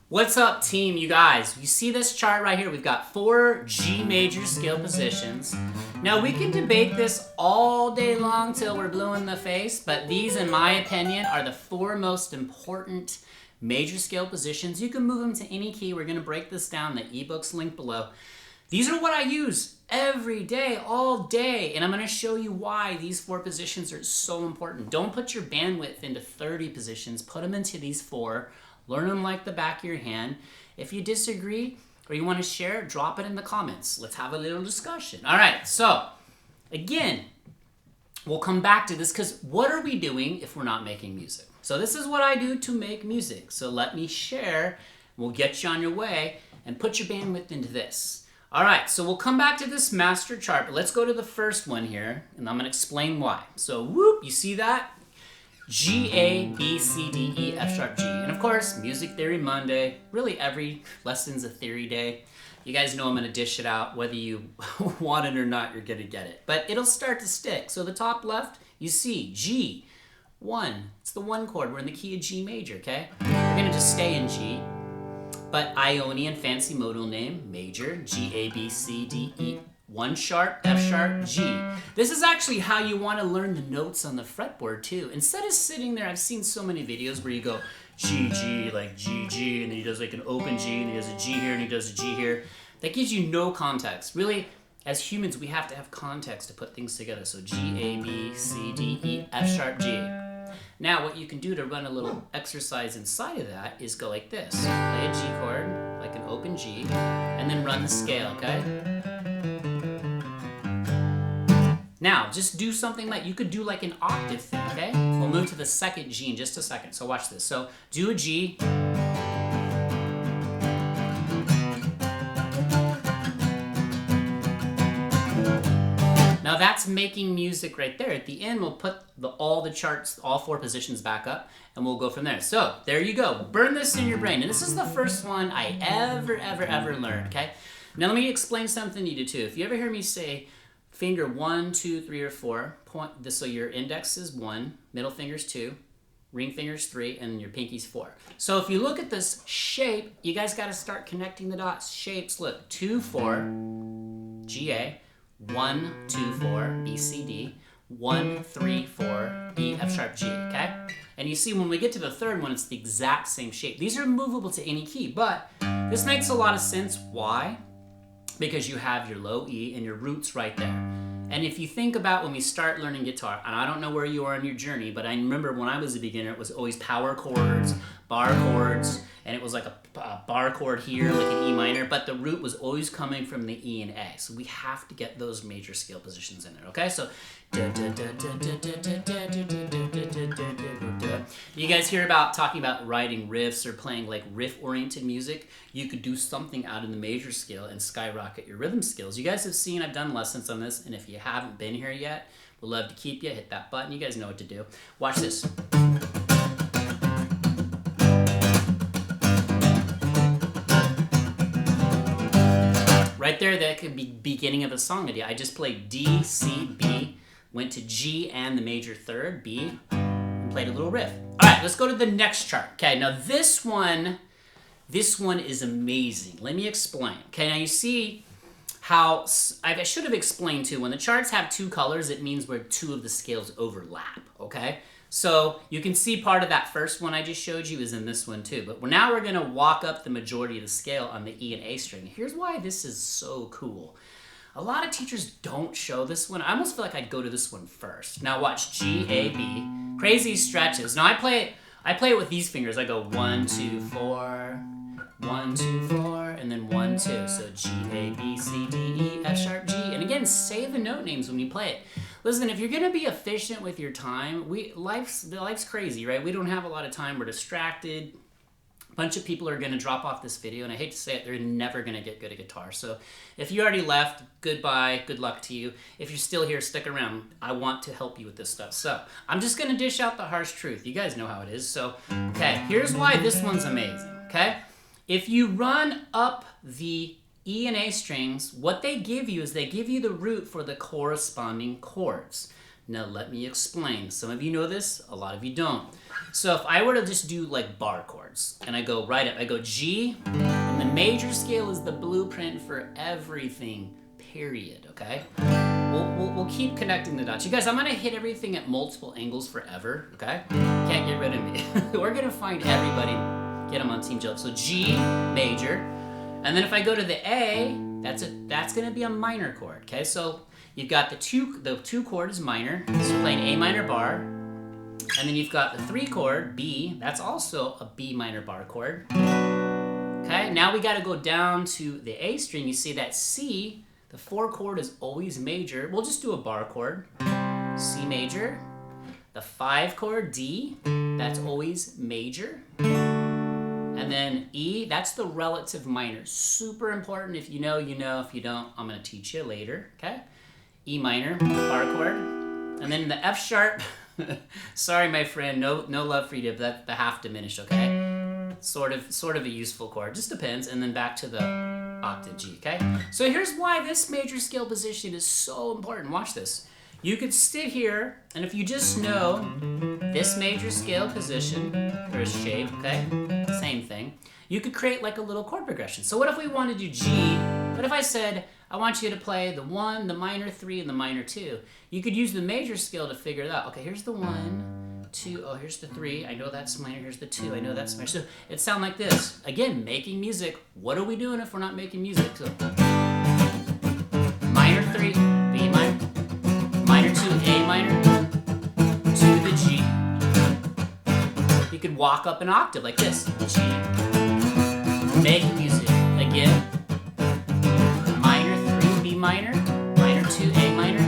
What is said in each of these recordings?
What's up, team, you guys? You see this chart right here? We've got 4 G major scale positions. Now, we can debate this all day long till we're blue in the face, but these, in my opinion, are the 4 most important major scale positions. You can move them to any key. We're going to break this down. The ebook's linked below. These are what I use every day, all day, and I'm going to show you why these 4 positions are so important. Don't put your bandwidth into 30 positions. Put them into these 4. Learn them like the back of your hand. If you disagree or you want to share, drop it in the comments. Let's have a little discussion. All right, so again, we'll come back to this because what are we doing if we're not making music? So this is what I do to make music. So let me share. We'll get you on your way and put your bandwidth into this. All right, so we'll come back to this master chart, but let's go to the first one here, and I'm going to explain why. So whoop, you see that? G, A, B, C, D, E, F sharp, G. And of course, Music Theory Monday. Really every lesson's a theory day. You guys know I'm going to dish it out. Whether you want it or not, you're going to get it. But it'll start to stick. So the top left, you see G, 1. It's the 1 chord. We're in the key of G major, okay? We're going to just stay in G. But Ionian fancy modal name, major, G, A, B, C, D, E. 1 sharp, F sharp, G. This is actually how you want to learn the notes on the fretboard too. Instead of sitting there, I've seen so many videos where you go G, G, like G, G, and then he does like an open G, and he does a G here, and he does a G here. That gives you no context. Really, as humans, we have to have context to put things together. So G, A, B, C, D, E, F sharp, G. Now, what you can do to run a little exercise inside of that is go like this. Play a G chord, like an open G, and then run the scale, okay? Now, just do something like, you could do like an octave thing, okay? We'll move to the second G in just a second, so watch this. So, do a G. Now that's making music right there. At the end, we'll put all the charts, all 4 positions back up, and we'll go from there. So, there you go. Burn this in your brain. And this is the first one I ever learned, okay? Now let me explain something to you too. If you ever hear me say, finger 1, 2, 3, or 4. Point this, so your index is 1, middle finger's 2, ring finger's 3, and your pinky's 4. So if you look at this shape, you guys got to start connecting the dots. Shapes, look, 2, 4, G, A, 1, 2, 4, B, C, D, 1, 3, 4, E, F sharp, G, okay? And you see when we get to the third one, it's the exact same shape. These are movable to any key, but this makes a lot of sense. Why? Because you have your low E and your roots right there. And if you think about when we start learning guitar, and I don't know where you are on your journey, but I remember when I was a beginner, it was always power chords, bar chords, and it was like a bar chord here, like an E minor, but the root was always coming from the E and A. So we have to get those major scale positions in there, okay? So, you guys hear about talking about writing riffs or playing like riff-oriented music? You could do something out in the major scale and skyrocket your rhythm skills. You guys have seen, I've done lessons on this, and if you haven't been here yet, we'd love to keep you. Hit that button. You guys know what to do. Watch this. Right there, that could be beginning of a song idea. I just played D, C, B, went to G and the major third, B, and played a little riff. All right, let's go to the next chart. Okay, now this one is amazing. Let me explain. Okay, now you see how, I should have explained too, when the charts have 2 colors, it means where 2 of the scales overlap, okay? So you can see part of that first one I just showed you is in this one too. But now we're going to walk up the majority of the scale on the E and A string. Here's why this is so cool. A lot of teachers don't show this one. I almost feel like I'd go to this one first. Now watch G, A, B. Crazy stretches. Now I play it with these fingers. I go 1, 2, 4, 1, 2, 4, and then 1, 2. So G, A, B, C, D, E, F sharp, G. And again, say the note names when you play it. Listen, if you're going to be efficient with your time, life's crazy, right? We don't have a lot of time. We're distracted. A bunch of people are going to drop off this video, and I hate to say it, they're never going to get good at guitar. So if you already left, goodbye, good luck to you. If you're still here, stick around. I want to help you with this stuff. So I'm just going to dish out the harsh truth. You guys know how it is. So, okay, here's why this one's amazing, okay? If you run up the E and A strings, what they give you is they give you the root for the corresponding chords. Now let me explain. Some of you know this, a lot of you don't. So if I were to just do like bar chords, and I go right up, I go G, and the major scale is the blueprint for everything, period, okay? We'll keep connecting the dots. You guys, I'm gonna hit everything at multiple angles forever, okay? Can't get rid of me. We're gonna find everybody, get them on Team Jellyfish. So G, major, and then if I go to the A, that's gonna be a minor chord, okay? So you've got the two chord is minor, so playing A minor bar, and then you've got the 3 chord, B, that's also a B minor bar chord. Okay, now we gotta go down to the A string. You see that C, the 4 chord is always major. We'll just do a bar chord. C major. The 5 chord, D, that's always major. And then E, that's the relative minor. Super important. If you know, you know. If you don't, I'm gonna teach you later, okay? E minor, bar chord. And then the F sharp, sorry my friend, no love for you, but the half diminished, okay? Sort of a useful chord, just depends. And then back to the octave G, okay? So here's why this major scale position is so important. Watch this. You could sit here, and if you just know this major scale position, or shape, okay? Same thing. You could create like a little chord progression. So what if we want to do G? What if I said, I want you to play the 1, the minor 3, and the minor 2? You could use the major scale to figure it out. Okay, here's the 1, 2, oh, here's the 3. I know that's minor, here's the 2. I know that's minor. So it sounds like this. Again, making music. What are we doing if we're not making music? So, minor 3, B minor, minor 2, A minor, to the G. You could walk up an octave like this. G. Make music. Again. Minor 3, B minor, minor 2, A minor,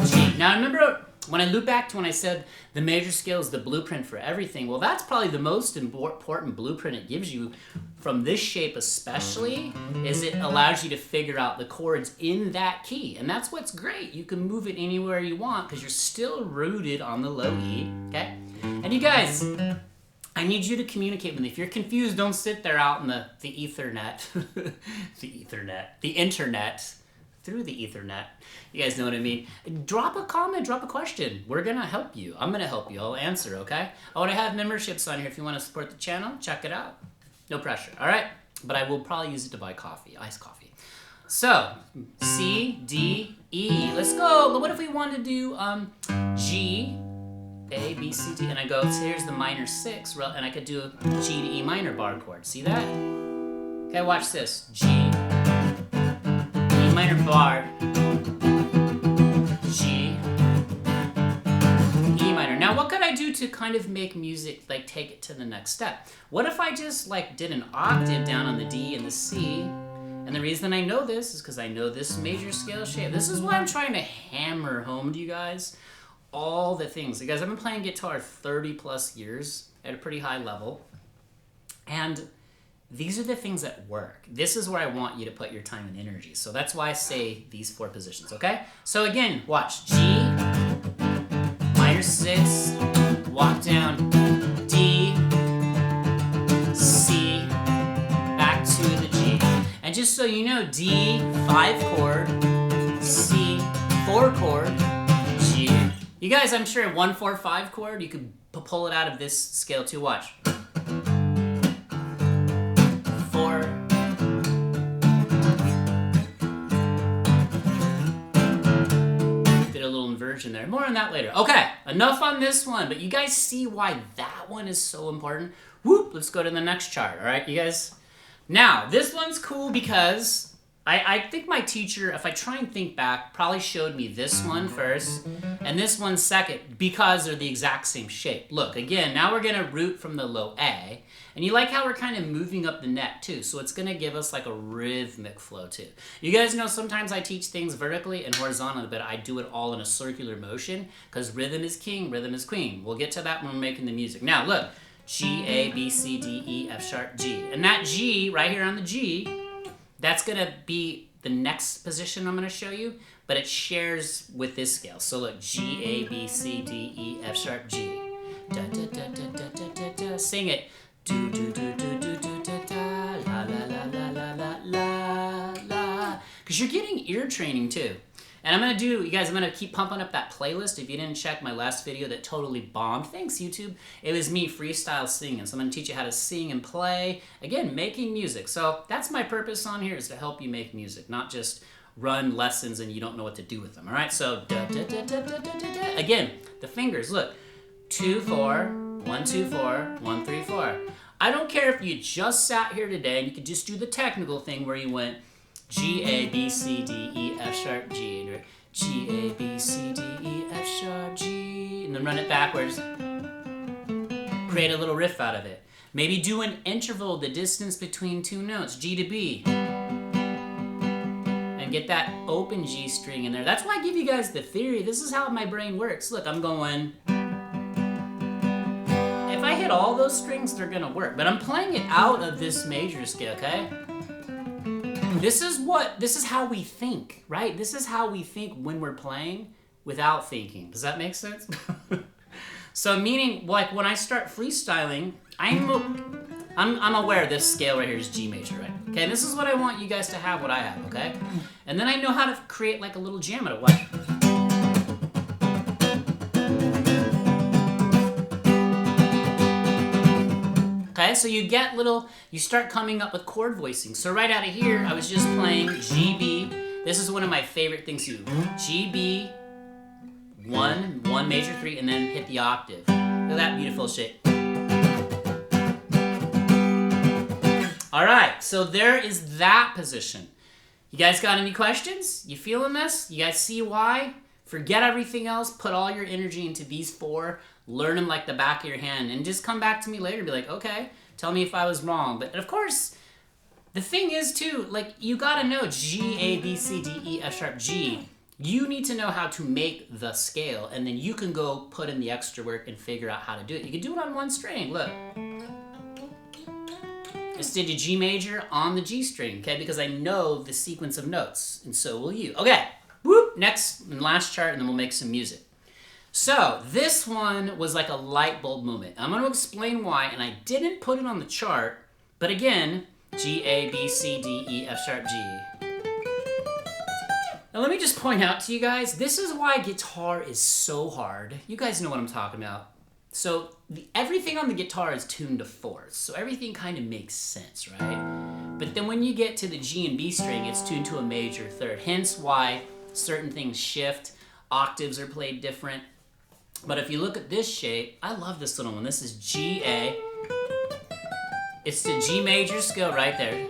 G. Now remember when I loop back to when I said the major scale is the blueprint for everything, well that's probably the most important blueprint it gives you from this shape especially, is it allows you to figure out the chords in that key. And that's what's great. You can move it anywhere you want because you're still rooted on the low E, okay? And you guys, I need you to communicate with me. If you're confused, don't sit there out in the Ethernet, the internet, through the Ethernet. You guys know what I mean. Drop a comment, drop a question. We're gonna help you. I'm gonna help you. I'll answer, okay? Oh, and I have memberships on here. If you want to support the channel, check it out. No pressure, all right? But I will probably use it to buy coffee, iced coffee. So, C, D, E. Let's go. What if we want to do G, A, B, C, D, and I go, so here's the minor 6, and I could do a G to E minor bar chord. See that? Okay, watch this. G, E minor bar, G, E minor. Now, what could I do to kind of make music, like take it to the next step? What if I just like did an octave down on the D and the C? And the reason I know this is because I know this major scale shape. This is why I'm trying to hammer home to you guys all the things. You guys, I've been playing guitar 30 plus years at a pretty high level. And these are the things that work. This is where I want you to put your time and energy. So that's why I say these 4 positions, okay? So again, watch. G, minor 6, walk down, D, C, back to the G. And just so you know, D, 5 chord, C, 4 chord, G. You guys, I'm sure 1, 4, 5 chord, you could pull it out of this scale too. Watch. 4. Did a little inversion there. More on that later. Okay, enough on this one, but you guys see why that one is so important? Whoop, let's go to the next chart, all right, you guys? Now, this one's cool because I think my teacher, if I try and think back, probably showed me this one first and this one second because they're the exact same shape. Look, again, now we're gonna root from the low A, and you like how we're kind of moving up the neck too, so it's gonna give us like a rhythmic flow too. You guys know sometimes I teach things vertically and horizontally, but I do it all in a circular motion because rhythm is king, rhythm is queen. We'll get to that when we're making the music. Now look, G, A, B, C, D, E, F sharp, G. And that G, right here on the G, that's gonna be the next position I'm gonna show you, but it shares with this scale. So look, G, A, B, C, D, E, F sharp, G. Da, da, da, da, da, da, da, da. Sing it. Do, do, do, do, do, do, da, da. La, la, la, la, la, la, la, la. Because you're getting ear training too. And I'm gonna do, you guys, I'm gonna keep pumping up that playlist. If you didn't check my last video that totally bombed, thanks YouTube. It was me freestyle singing. So I'm gonna teach you how to sing and play. Again, making music. So that's my purpose on here, is to help you make music, not just run lessons and you don't know what to do with them. All right, so again, the fingers, look, 2, 4, 1, 2, 4, 1, 3, 4. I don't care if you just sat here today and you could just do the technical thing where you went G, A, B, C, D, E, F sharp, G, right? G, A, B, C, D, E, F sharp, G, and then run it backwards. Create a little riff out of it. Maybe do an interval, the distance between 2 notes, G to B. And get that open G string in there. That's why I give you guys the theory. This is how my brain works. Look, I'm going. If I hit all those strings, they're gonna work. But I'm playing it out of this major scale, okay? This is how we think, right? This is how we think when we're playing without thinking. Does that make sense? So meaning, like when I start freestyling, I'm aware this scale right here is G major, right? Okay, this is what I want you guys to have, what I have, okay? And then I know how to create like a little jam out of what? Okay, so you get you start coming up with chord voicing. So right out of here, I was just playing G, B. This is one of my favorite things to do. G, B, 1 major 3, and then hit the octave. Look at that beautiful shape. All right, so there is that position. You guys got any questions? You feeling this? You guys see why? Forget everything else. Put all your energy into these 4. Learn them like the back of your hand. And just come back to me later and be like, okay, tell me if I was wrong. But of course, the thing is too, like you gotta know G, A, B, C, D, E, F sharp, G. You need to know how to make the scale. And then you can go put in the extra work and figure out how to do it. You can do it on one string, look. Just did a G major on the G string, okay? Because I know the sequence of notes, and so will you. Okay, whoop, next and last chart, and then we'll make some music. So this one was like a light bulb moment. I'm going to explain why, and I didn't put it on the chart, but again, G, A, B, C, D, E, F sharp, G. Now let me just point out to you guys, this is why guitar is so hard. You guys know what I'm talking about. So everything on the guitar is tuned to 4ths, so everything kind of makes sense, right? But then when you get to the G and B string, it's tuned to a major 3rd, hence why certain things shift, octaves are played different. But if you look at this shape, I love this little one. This is G, A. It's the G major scale right there.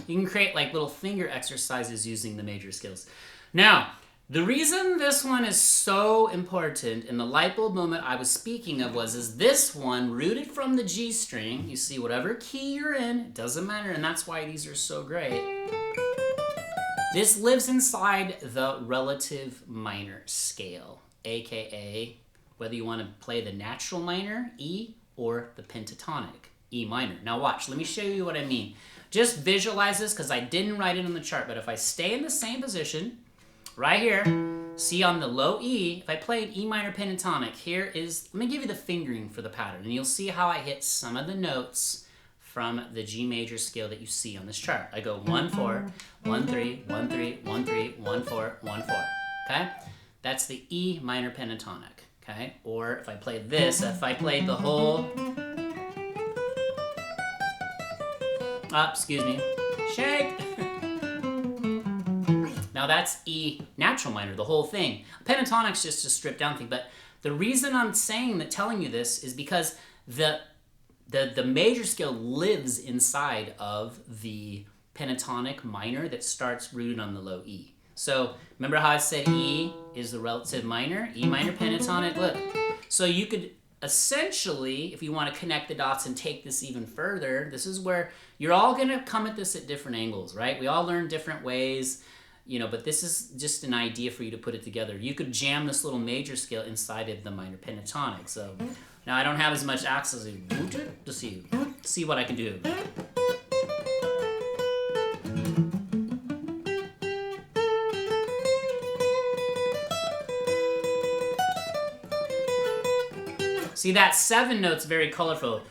You can create like little finger exercises using the major scales. Now, the reason this one is so important and the light bulb moment I was speaking of is this one rooted from the G string. You see whatever key you're in, it doesn't matter, and that's why these are so great. This lives inside the relative minor scale, aka whether you want to play the natural minor, E, or the pentatonic, E minor. Now watch, let me show you what I mean. Just visualize this because I didn't write it on the chart, but if I stay in the same position, right here, see on the low E, if I play an E minor pentatonic, here is, let me give you the fingering for the pattern, and you'll see how I hit some of the notes from the G major scale that you see on this chart. I go 1, 4, 1, 3, 1, 3, 1, 3, 1, 4, 1, 4, okay? That's the E minor pentatonic, okay? Or if I played this, if I played the whole, excuse me, shake. Now that's E natural minor, the whole thing. Pentatonic's just a stripped down thing, but the reason I'm telling you this is because the major scale lives inside of the pentatonic minor that starts rooted on the low E. So remember how I said E is the relative minor, E minor pentatonic, look. So you could essentially, if you want to connect the dots and take this even further, this is where you're all gonna come at this at different angles, right? We all learn different ways, you know, but this is just an idea for you to put it together. You could jam this little major scale inside of the minor pentatonic. So now I don't have as much access to see what I can do. See, that 7 note's very colorful.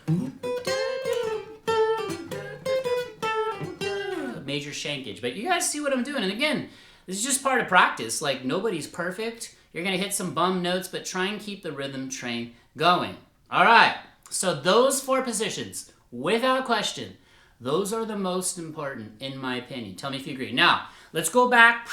major shankage. But you guys see what I'm doing. And again, this is just part of practice. Like, nobody's perfect. You're going to hit some bum notes, but try and keep the rhythm train going. All right. So those 4 positions, without question, those are the most important, in my opinion. Tell me if you agree. Now, let's go back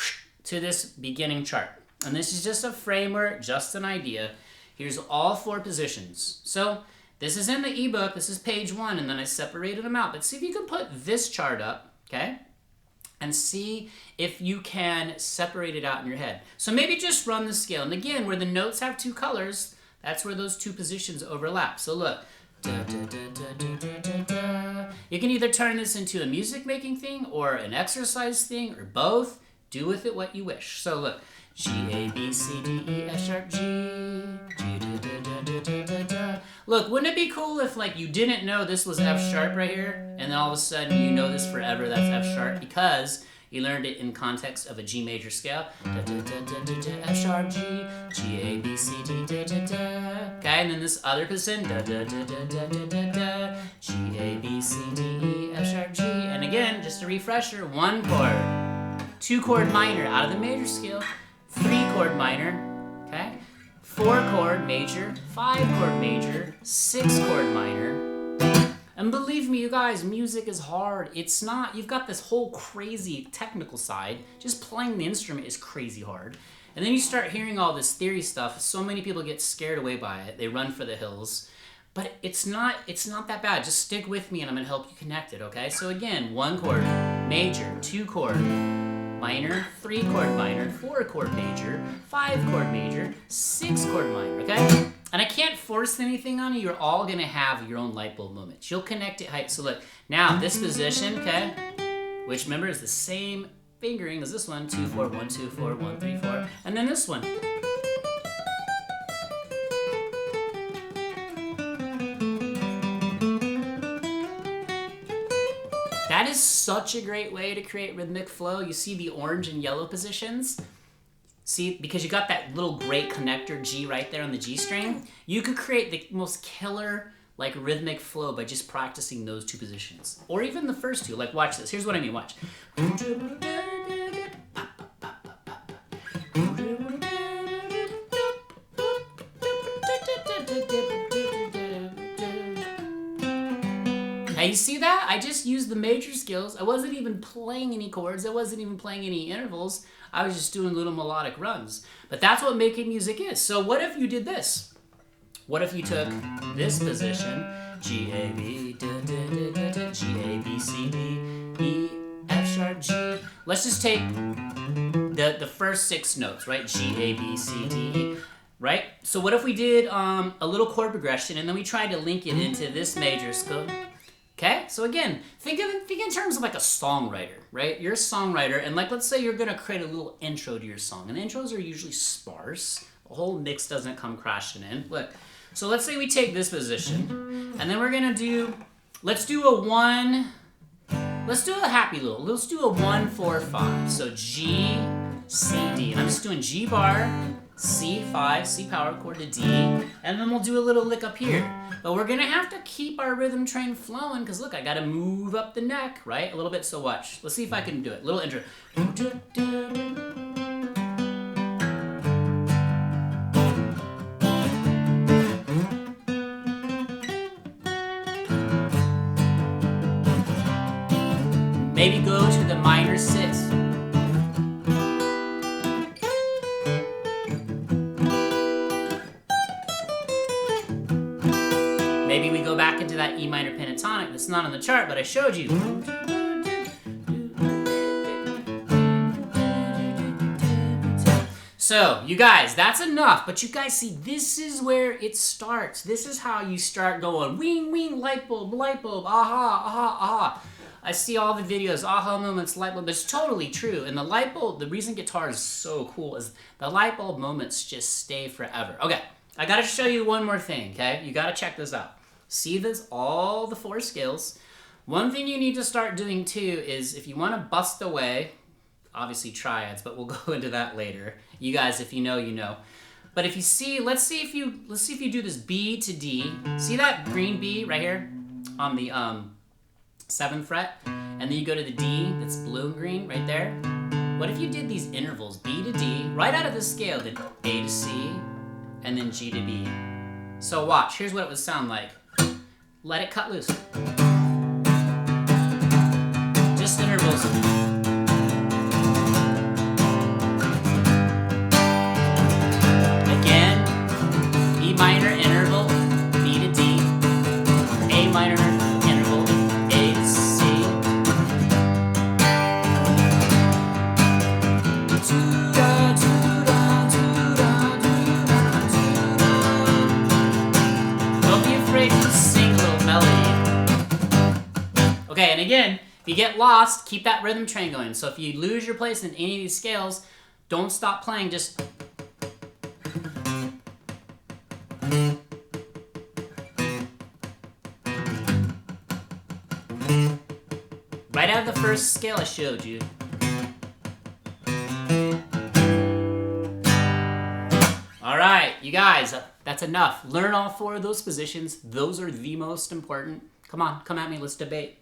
to this beginning chart. And this is just a framework, just an idea. Here's all 4 positions. So this is in the ebook. This is page 1, and then I separated them out. But see if you can put this chart up, okay? And see if you can separate it out in your head. So maybe just run the scale. And again, where the notes have 2 colors, that's where those 2 positions overlap. So look. Da, da, da, da, da, da, da. You can either turn this into a music making thing or an exercise thing or both. Do with it what you wish. So look. G, A, B, C, D, E, F sharp, G. G, da, da, da, da, da, da, da. Look, wouldn't it be cool if like you didn't know this was F sharp right here, and then all of a sudden you know this forever, that's F sharp, because you learned it in context of a G major scale. Da, da, da, da, da, da, F sharp, G, G, A, B, C, D, da, da, da. Okay, and then this other position, da, da, da, da, da, da, da, da. G, A, B, C, D, E, F sharp, G. And again, just a refresher, 1 chord, 2 chord minor out of the major scale, 3 chord minor, okay? 4 chord major, 5 chord major, 6 chord minor. And believe me, you guys, music is hard. It's not, you've got this whole crazy technical side. Just playing the instrument is crazy hard. And then you start hearing all this theory stuff. So many people get scared away by it. They run for the hills. But it's not that bad. Just stick with me and I'm gonna help you connect it, okay? So again, 1 chord major, 2 chord minor, 3 chord minor, 4 chord major, 5 chord major, 6 chord minor, okay? And I can't force anything on you. You're all gonna have your own light bulb moments. You'll connect it height. So look, now this position, okay, which remember is the same fingering as this one, 2, 4, 1, 2, 4, 1, 3, 4, and then this one. That is such a great way to create rhythmic flow. You see the orange and yellow positions? See, because you got that little great connector G right there on the G string, you could create the most killer like rhythmic flow by just practicing those 2 positions. Or even the first 2. Like watch this. Here's what I mean, watch. Now you see that? I just used the major scales. I wasn't even playing any chords. I wasn't even playing any intervals. I was just doing little melodic runs. But that's what making music is. So what if you did this? What if you took this position, G, A, B, da, da, da, da, da, G, A, B, C, D, E, F sharp, G. Let's just take the first 6 notes, right? G, A, B, C, D, E. Right? So what if we did a little chord progression and then we tried to link it into this major scale? Okay, so again, think in terms of like a songwriter, right? You're a songwriter, and like let's say you're gonna create a little intro to your song, and the intros are usually sparse. The whole mix doesn't come crashing in. Look, so let's say we take this position, and then we're gonna do, let's do a happy little. Let's do a 1, 4, 5. So G, C, D, and I'm just doing G bar, C, 5, C power chord to D, and then we'll do a little lick up here. But we're gonna have to keep our rhythm train flowing, because look, I gotta move up the neck, right? A little bit, so watch. Let's see if I can do it. Little intro. Maybe go to the minor 6. Maybe we go back into that E minor pentatonic that's not on the chart, but I showed you. So, you guys, that's enough. But you guys see, this is where it starts. This is how you start going, wing, wing, light bulb, aha, aha, aha. I see all the videos, aha moments, light bulb. It's totally true. And the light bulb, the reason guitar is so cool is the light bulb moments just stay forever. Okay, I gotta show you one more thing, okay? You gotta check this out. See this, all the 4 scales. One thing you need to start doing too is if you want to bust away, obviously triads, but we'll go into that later. You guys, if you know, you know. But if you see, let's see if you do this B to D. See that green B right here on the 7th fret? and then you go to the D that's blue and green right there. What if you did these intervals, B to D, right out of the scale, then A to C, and then G to B? So watch, here's what it would sound like. Let it cut loose. Just intervals. Again, E minor interval, B to D, A minor interval, A to C. Don't be afraid to sing a little melody. Okay, and again, if you get lost, keep that rhythm train going. So if you lose your place in any of these scales, don't stop playing, just... right out of the first scale I showed you. All right, you guys, that's enough. Learn all 4 of those positions. Those are the most important. Come on, come at me, let's debate.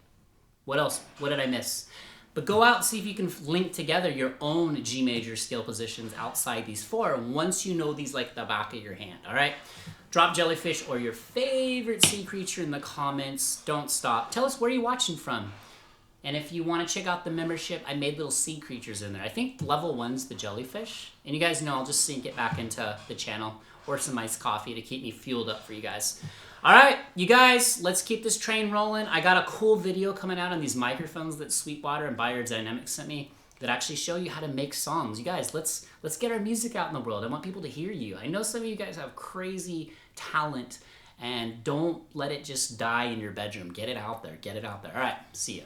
What else? What did I miss? But go out and see if you can link together your own G major scale positions outside these 4 once you know these like the back of your hand, all right? Drop Jellyfish or your favorite sea creature in the comments. Don't stop. Tell us where you're watching from. And if you want to check out the membership, I made little sea creatures in there. I think level 1's the Jellyfish. And you guys know I'll just sink it back into the channel or some iced coffee to keep me fueled up for you guys. All right, you guys, let's keep this train rolling. I got a cool video coming out on these microphones that Sweetwater and Biodynamics sent me that actually show you how to make songs. You guys, let's get our music out in the world. I want people to hear you. I know some of you guys have crazy talent, and don't let it just die in your bedroom. Get it out there. Get it out there. All right, see ya.